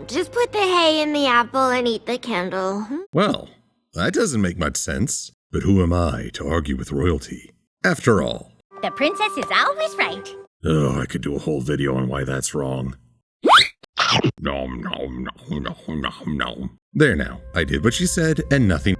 Just put the hay in the apple and eat the candle. Well, that doesn't make much sense. But who am I to argue with royalty? After all, The princess is always right. oh, I could do a whole video on why that's wrong. Nom, nom, nom, nom, nom, nom. There now, I did what she said and nothing.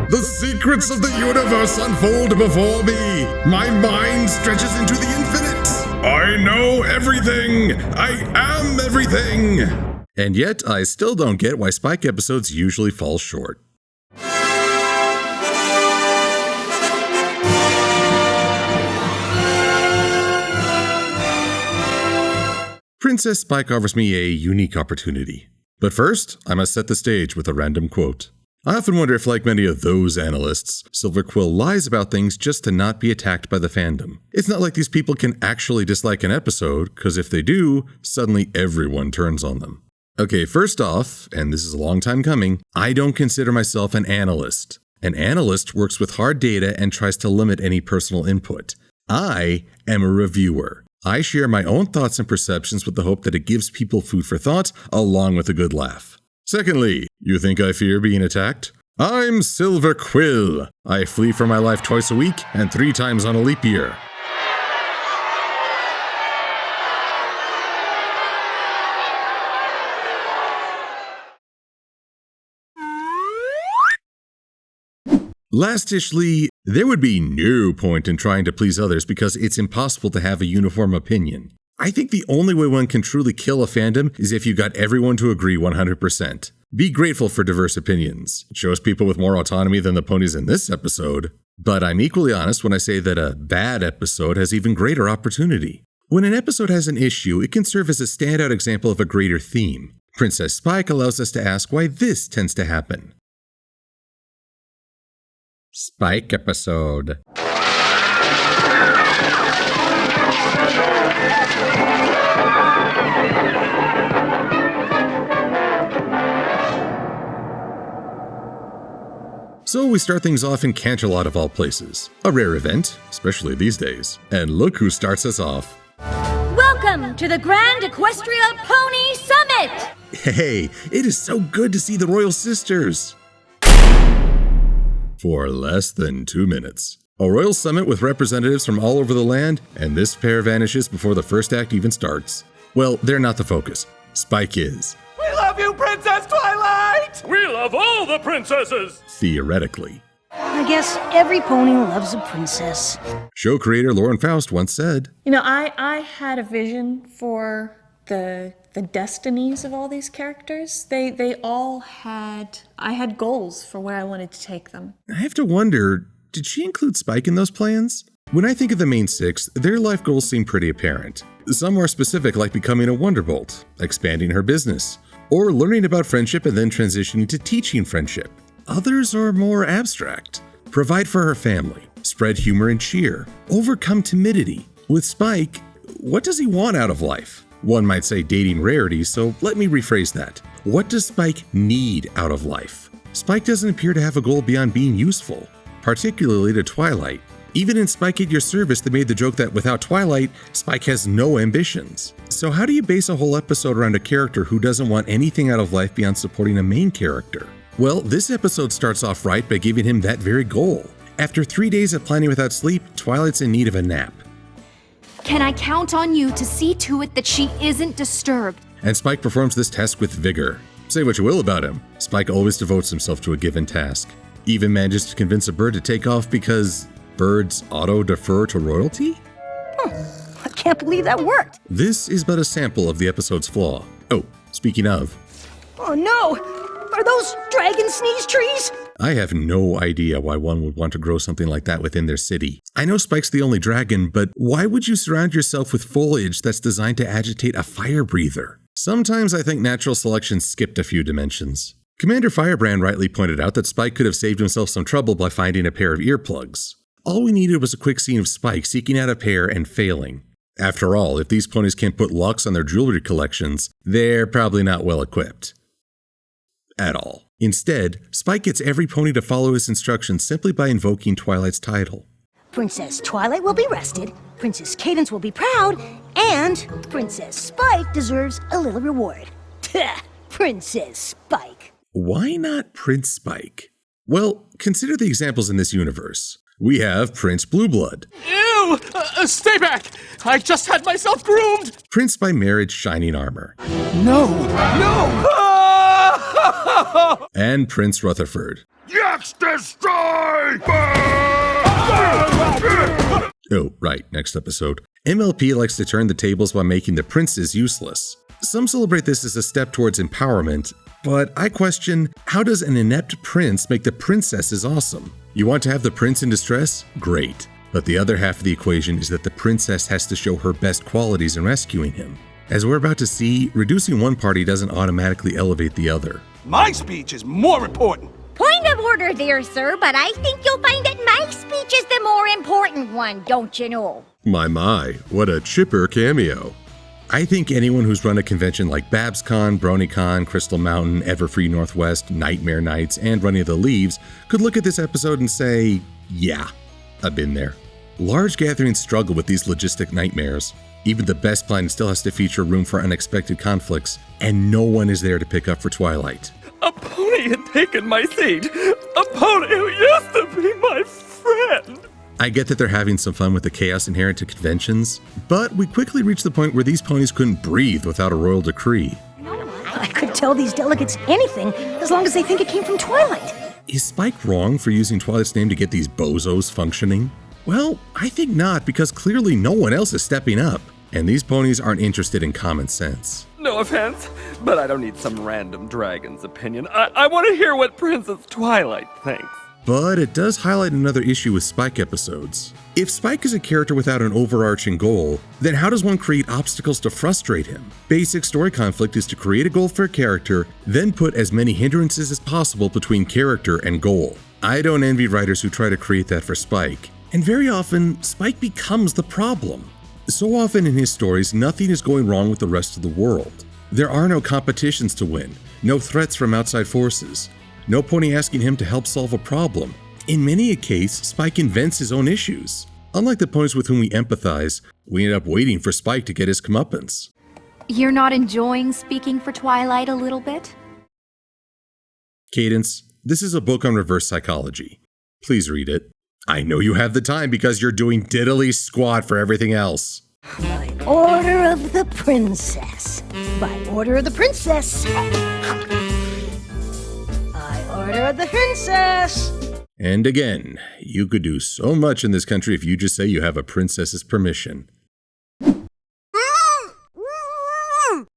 The secrets of the universe unfold before me. My mind stretches into the infinite. I know everything. I am everything. And yet, I still don't get why Spike episodes usually fall short. Princess Spike offers me a unique opportunity. But first, I must set the stage with a random quote. I often wonder if, like many of those analysts, Silver-Quill lies about things just to not be attacked by the fandom. It's not like these people can actually dislike an episode, because if they do, suddenly everyone turns on them. Okay, first off, and this is a long time coming, I don't consider myself an analyst. An analyst works with hard data and tries to limit any personal input. I am a reviewer. I share my own thoughts and perceptions with the hope that it gives people food for thought, along with a good laugh. Secondly, you think I fear being attacked? I'm Silver-Quill. I flee for my life twice a week and 3 times on a leap year. Lastishly, there would be no point in trying to please others because it's impossible to have a uniform opinion. I think the only way one can truly kill a fandom is if you got everyone to agree 100%. Be grateful for diverse opinions. It shows people with more autonomy than the ponies in this episode. But I'm equally honest when I say that a bad episode has even greater opportunity. When an episode has an issue, it can serve as a standout example of a greater theme. Princess Spike allows us to ask why this tends to happen. Spike episode. So we start things off in Canterlot of all places. A rare event, especially these days. And look who starts us off. Welcome to the Grand Equestria Pony Summit! Hey, it is so good to see the Royal Sisters! For less than 2 minutes. A royal summit with representatives from all over the land, and this pair vanishes before the first act even starts. Well, they're not the focus. Spike is. We love you, Princess Twilight! We love all the princesses! Theoretically. I guess every pony loves a princess. Show creator Lauren Faust once said, You know, I had a vision for the destinies of all these characters. They all had, I had goals for where I wanted to take them. I have to wonder, did she include Spike in those plans? When I think of the main 6, their life goals seem pretty apparent. Some are specific, like becoming a Wonderbolt, expanding her business, or learning about friendship and then transitioning to teaching friendship. Others are more abstract. Provide for her family, spread humor and cheer, overcome timidity. With Spike, what does he want out of life? One might say dating rarity, so let me rephrase that. What does Spike need out of life? Spike doesn't appear to have a goal beyond being useful, particularly to Twilight. Even in Spike at Your Service, they made the joke that without Twilight, Spike has no ambitions. So how do you base a whole episode around a character who doesn't want anything out of life beyond supporting a main character? Well, this episode starts off right by giving him that very goal. After 3 days of planning without sleep, Twilight's in need of a nap. Can I count on you to see to it that she isn't disturbed? And Spike performs this task with vigor. Say what you will about him, Spike always devotes himself to a given task. Even manages to convince a bird to take off because birds auto-defer to royalty? I can't believe that worked. This is but a sample of the episode's flaw. Oh, speaking of, Oh no! Are those dragon sneeze trees? I have no idea why one would want to grow something like that within their city. I know Spike's the only dragon, but why would you surround yourself with foliage that's designed to agitate a fire breather? Sometimes I think natural selection skipped a few dimensions. Commander Firebrand rightly pointed out that Spike could have saved himself some trouble by finding a pair of earplugs. All we needed was a quick scene of Spike seeking out a pair and failing. After all, if these ponies can't put locks on their jewelry collections, they're probably not well equipped. At all. Instead, Spike gets every pony to follow his instructions simply by invoking Twilight's title. Princess Twilight will be rested, Princess Cadence will be proud, and Princess Spike deserves a little reward. Princess Spike. Why not Prince Spike? Well, consider the examples in this universe. We have Prince Blueblood. Ew! Stay back! I just had myself groomed! Prince by marriage Shining Armor. No! No! And Prince Rutherford. Yes, destroy! Oh, right, next episode. MLP likes to turn the tables by making the princes useless. Some celebrate this as a step towards empowerment, but I question, how does an inept prince make the princesses awesome? You want to have the prince in distress? Great. But the other half of the equation is that the princess has to show her best qualities in rescuing him. As we're about to see, reducing one party doesn't automatically elevate the other. My speech is more important. Point of order there, sir, but I think you'll find that my speech is the more important one, don't you know? My, what a chipper cameo. I think anyone who's run a convention like BabsCon, BronyCon, Crystal Mountain, Everfree Northwest, Nightmare Nights, and Running of the Leaves could look at this episode and say, yeah, I've been there. Large gatherings struggle with these logistic nightmares. Even the best plan still has to feature room for unexpected conflicts, and no one is there to pick up for Twilight. A pony had taken my seat. A pony who used to be my friend. I get that they're having some fun with the chaos inherent to conventions, but we quickly reach the point where these ponies couldn't breathe without a royal decree. I could tell these delegates anything as long as they think it came from Twilight. Is Spike wrong for using Twilight's name to get these bozos functioning? Well, I think not, because clearly no one else is stepping up, and these ponies aren't interested in common sense. No offense, but I don't need some random dragon's opinion. I want to hear what Princess Twilight thinks. But it does highlight another issue with Spike episodes. If Spike is a character without an overarching goal, then how does one create obstacles to frustrate him? Basic story conflict is to create a goal for a character, then put as many hindrances as possible between character and goal. I don't envy writers who try to create that for Spike, and very often, Spike becomes the problem. So often in his stories, nothing is going wrong with the rest of the world. There are no competitions to win, no threats from outside forces, no pony asking him to help solve a problem. In many a case, Spike invents his own issues. Unlike the ponies with whom we empathize, we end up waiting for Spike to get his comeuppance. You're not enjoying speaking for Twilight a little bit? Cadence, this is a book on reverse psychology. Please read it. I know you have the time because you're doing diddly squat for everything else. By order of the princess. By order of the princess. By order of the princess. And again, you could do so much in this country if you just say you have a princess's permission.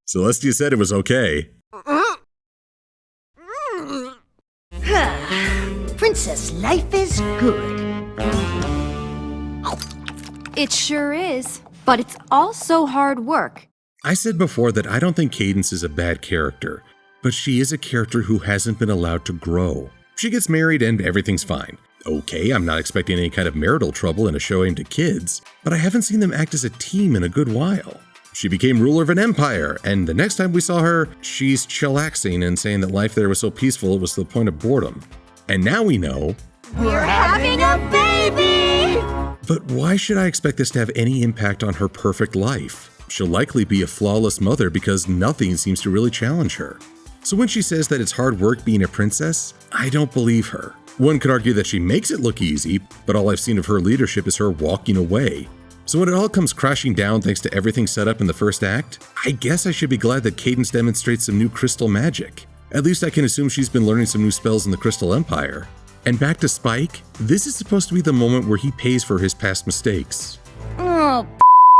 Celestia said it was okay. Princess life is good. It sure is, but it's also hard work. I said before that I don't think Cadence is a bad character, but she is a character who hasn't been allowed to grow. She gets married and everything's fine. Okay, I'm not expecting any kind of marital trouble in a show aimed at kids, but I haven't seen them act as a team in a good while. She became ruler of an empire, and the next time we saw her, she's chillaxing and saying that life there was so peaceful it was to the point of boredom. And now we know We're having a baby! But why should I expect this to have any impact on her perfect life? She'll likely be a flawless mother because nothing seems to really challenge her. So when she says that it's hard work being a princess, I don't believe her. One could argue that she makes it look easy, but all I've seen of her leadership is her walking away. So when it all comes crashing down thanks to everything set up in the first act, I guess I should be glad that Cadence demonstrates some new crystal magic. At least I can assume she's been learning some new spells in the Crystal Empire. And back to Spike, this is supposed to be the moment where he pays for his past mistakes. Oh,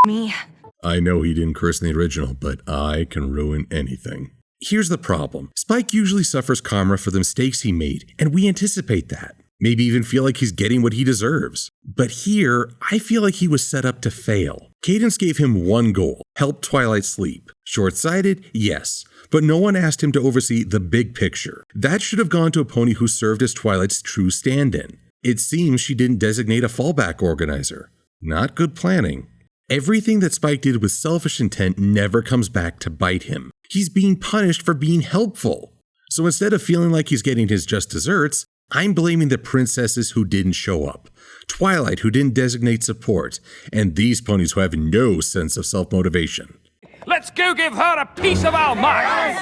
me. I know he didn't curse in the original, but I can ruin anything. Here's the problem. Spike usually suffers karma for the mistakes he made, and we anticipate that. Maybe even feel like he's getting what he deserves. But here, I feel like he was set up to fail. Cadence gave him one goal, help Twilight sleep. Short-sighted? Yes. But no one asked him to oversee the big picture. That should have gone to a pony who served as Twilight's true stand-in. It seems she didn't designate a fallback organizer. Not good planning. Everything that Spike did with selfish intent never comes back to bite him. He's being punished for being helpful. So instead of feeling like he's getting his just desserts, I'm blaming the princesses who didn't show up, Twilight who didn't designate support, and these ponies who have no sense of self-motivation. Let's go give her a piece of our mind!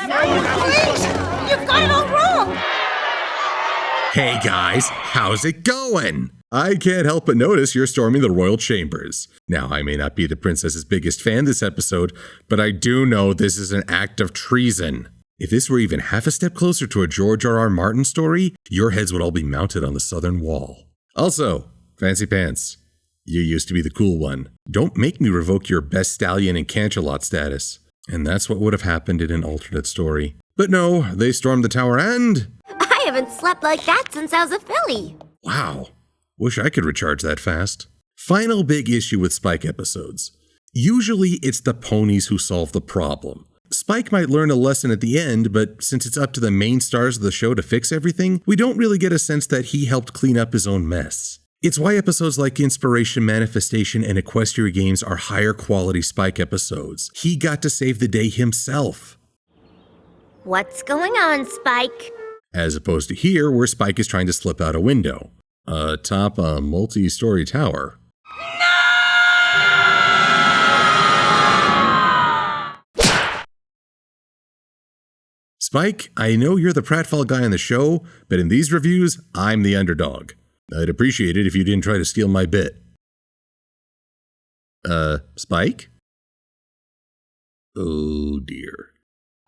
You've got it all wrong! Hey guys, how's it going? I can't help but notice you're storming the royal chambers. Now, I may not be the princess's biggest fan this episode, but I do know this is an act of treason. If this were even half a step closer to a George R.R. Martin story, your heads would all be mounted on the southern wall. Also, Fancy Pants, you used to be the cool one. Don't make me revoke your Best Stallion and Canterlot status. And that's what would have happened in an alternate story. But no, they stormed the tower and... I haven't slept like that since I was a filly. Wow. Wish I could recharge that fast. Final big issue with Spike episodes. Usually it's the ponies who solve the problem. Spike might learn a lesson at the end, but since it's up to the main stars of the show to fix everything, we don't really get a sense that he helped clean up his own mess. It's why episodes like Inspiration, Manifestation, and Equestria Games are higher quality Spike episodes. He got to save the day himself. What's going on, Spike? As opposed to here, where Spike is trying to slip out a window. Atop a multi-story tower. Spike, I know you're the pratfall guy on the show, but in these reviews, I'm the underdog. I'd appreciate it if you didn't try to steal my bit. Spike? Oh dear.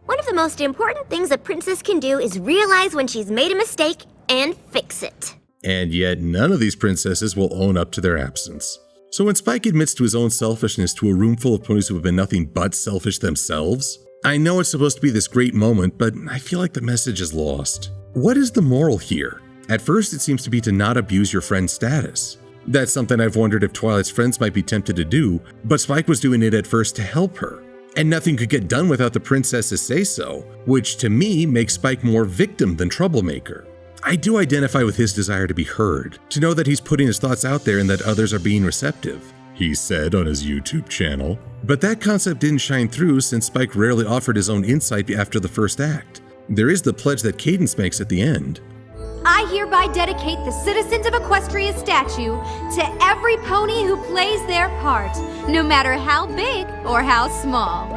One of the most important things a princess can do is realize when she's made a mistake and fix it. And yet none of these princesses will own up to their absence. So when Spike admits to his own selfishness to a room full of ponies who have been nothing but selfish themselves, I know it's supposed to be this great moment, but I feel like the message is lost. What is the moral here? At first, it seems to be to not abuse your friend's status. That's something I've wondered if Twilight's friends might be tempted to do, but Spike was doing it at first to help her. And nothing could get done without the princesses say so, which to me makes Spike more victim than troublemaker. I do identify with his desire to be heard, to know that he's putting his thoughts out there and that others are being receptive, he said on his YouTube channel. But that concept didn't shine through since Spike rarely offered his own insight after the first act. There is the pledge that Cadence makes at the end. I hereby dedicate the Citizens of Equestria statue to every pony who plays their part, no matter how big or how small.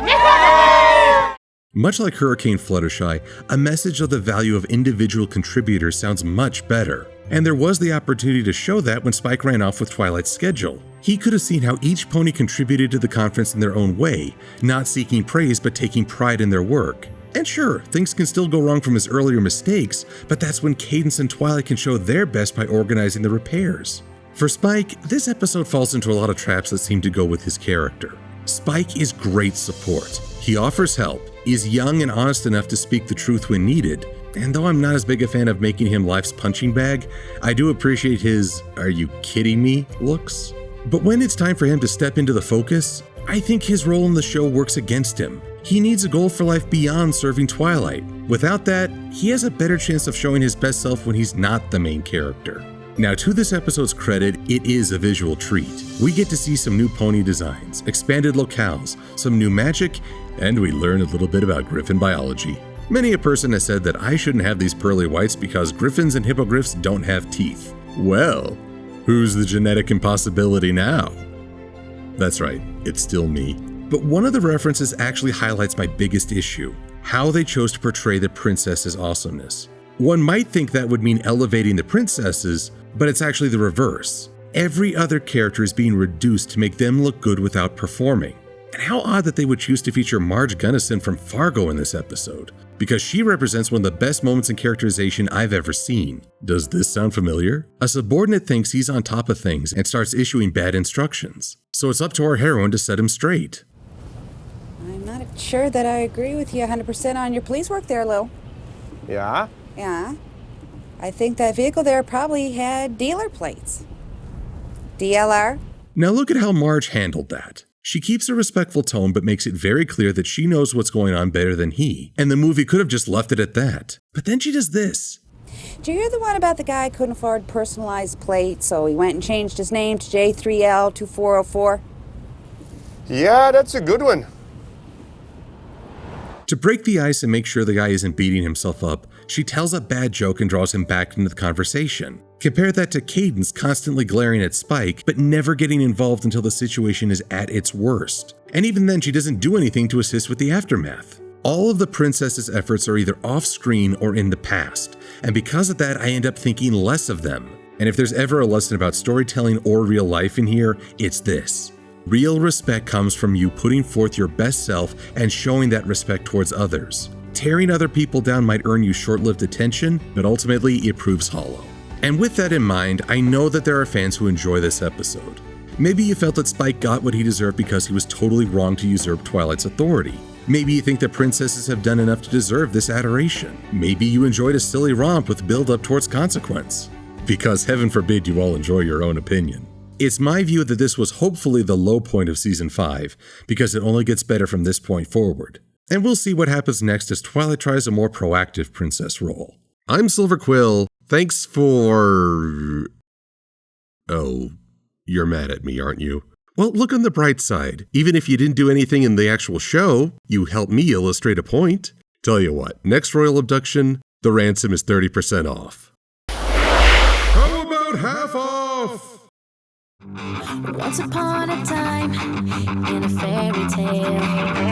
Much like Hurricane Fluttershy, a message of the value of individual contributors sounds much better. And there was the opportunity to show that when Spike ran off with Twilight's schedule. He could have seen how each pony contributed to the conference in their own way, not seeking praise but taking pride in their work. And sure, things can still go wrong from his earlier mistakes, but that's when Cadence and Twilight can show their best by organizing the repairs. For Spike, this episode falls into a lot of traps that seem to go with his character. Spike is great support. He offers help, is young and honest enough to speak the truth when needed, and though I'm not as big a fan of making him life's punching bag, I do appreciate his "are you kidding me" looks. But when it's time for him to step into the focus, I think his role in the show works against him. He needs a goal for life beyond serving Twilight. Without that, he has a better chance of showing his best self when he's not the main character. Now, to this episode's credit, it is a visual treat. We get to see some new pony designs, expanded locales, some new magic, and we learn a little bit about griffin biology. Many a person has said that I shouldn't have these pearly whites because griffins and hippogriffs don't have teeth. Well, who's the genetic impossibility now? That's right, it's still me. But one of the references actually highlights my biggest issue, how they chose to portray the princess's awesomeness. One might think that would mean elevating the princesses, but it's actually the reverse. Every other character is being reduced to make them look good without performing. And how odd that they would choose to feature Marge Gunnison from Fargo in this episode, because she represents one of the best moments in characterization I've ever seen. Does this sound familiar? A subordinate thinks he's on top of things and starts issuing bad instructions. So it's up to our heroine to set him straight. I'm not sure that I agree with you 100% on your police work there, Lil. Yeah? Yeah. I think that vehicle there probably had dealer plates. DLR? Now look at how Marge handled that. She keeps a respectful tone but makes it very clear that she knows what's going on better than he, and the movie could have just left it at that. But then she does this. Did you hear the one about the guy who couldn't afford personalized plates, so he went and changed his name to J3L2404? Yeah, that's a good one. To break the ice and make sure the guy isn't beating himself up, She tells a bad joke and draws him back into the conversation. Compare that to Cadence constantly glaring at Spike, but never getting involved until the situation is at its worst. And even then, she doesn't do anything to assist with the aftermath. All of the princess's efforts are either off-screen or in the past, and because of that, I end up thinking less of them. And if there's ever a lesson about storytelling or real life in here, it's this. Real respect comes from you putting forth your best self and showing that respect towards others. Tearing other people down might earn you short-lived attention, but ultimately it proves hollow. And with that in mind, I know that there are fans who enjoy this episode. Maybe you felt that Spike got what he deserved because he was totally wrong to usurp Twilight's authority. Maybe you think that princesses have done enough to deserve this adoration. Maybe you enjoyed a silly romp with build-up towards consequence. Because heaven forbid you all enjoy your own opinion. It's my view that this was hopefully the low point of Season 5, because it only gets better from this point forward. And we'll see what happens next as Twilight tries a more proactive princess role. I'm Silver-Quill. Thanks for... Oh, you're mad at me, aren't you? Well, look on the bright side. Even if you didn't do anything in the actual show, you helped me illustrate a point. Tell you what, next royal abduction, the ransom is 30% off. How about half off? Once upon a time, in a fairy tale,